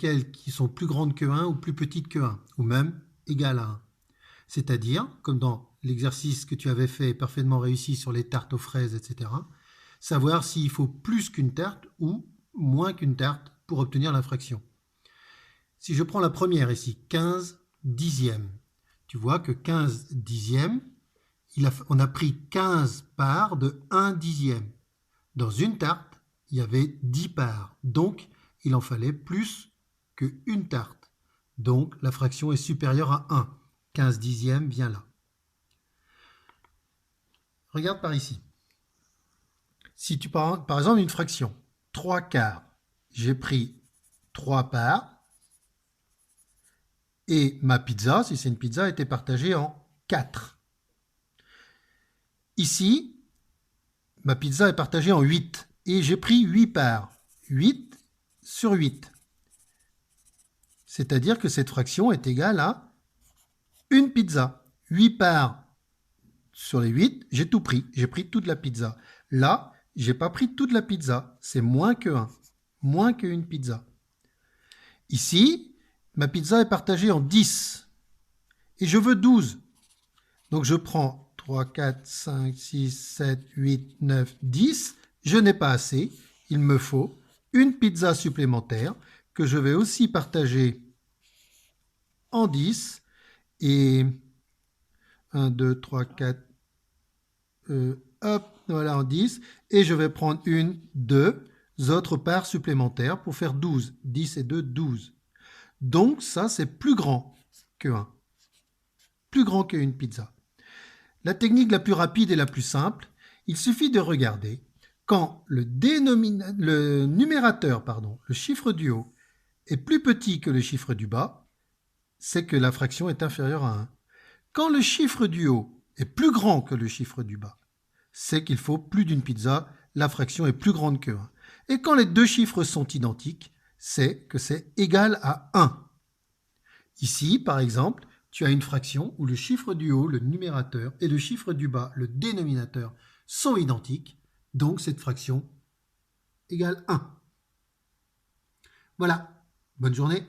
lesquelles qui sont plus grandes que 1 ou plus petites que 1, ou même égales à 1. C'est-à-dire, comme dans l'exercice que tu avais fait parfaitement réussi sur les tartes aux fraises, etc., savoir s'il faut plus qu'une tarte ou moins qu'une tarte pour obtenir la fraction. Si je prends la première ici, 15 dixièmes, tu vois que 15 dixièmes, on a pris 15 parts de 1 dixième. Dans une tarte, il y avait 10 parts, donc il en fallait plus qu'une tarte. Donc la fraction est supérieure à 1. 15 dixièmes vient là. Regarde par ici. Si tu prends par exemple une fraction, 3 quarts, j'ai pris 3 parts et ma pizza, si c'est une pizza, a été partagée en 4. Ici, ma pizza est partagée en 8 et j'ai pris 8 parts. 8 sur 8. C'est-à-dire que cette fraction est égale à une pizza. 8 parts sur les 8, j'ai tout pris. J'ai pris toute la pizza. Là, je n'ai pas pris toute la pizza. C'est moins que 1. Moins qu'une pizza. Ici, ma pizza est partagée en 10. Et je veux 12. Donc je prends 3, 4, 5, 6, 7, 8, 9, 10. Je n'ai pas assez. Il me faut une pizza supplémentaire que je vais aussi partager en 10. Et 1, 2, 3, 4, hop, voilà en 10. Et je vais prendre une, deux autres parts supplémentaires pour faire 12. 10 et 2, 12. Donc ça, c'est plus grand que 1. Plus grand qu'une pizza. La technique la plus rapide et la plus simple, il suffit de regarder quand le numérateur, le chiffre du haut, est plus petit que le chiffre du bas, c'est que la fraction est inférieure à 1. Quand le chiffre du haut est plus grand que le chiffre du bas, c'est qu'il faut plus d'une pizza, la fraction est plus grande que 1. Et quand les deux chiffres sont identiques, c'est que c'est égal à 1. Ici, par exemple, tu as une fraction où le chiffre du haut, le numérateur, et le chiffre du bas, le dénominateur, sont identiques. Donc cette fraction égale 1. Voilà, bonne journée.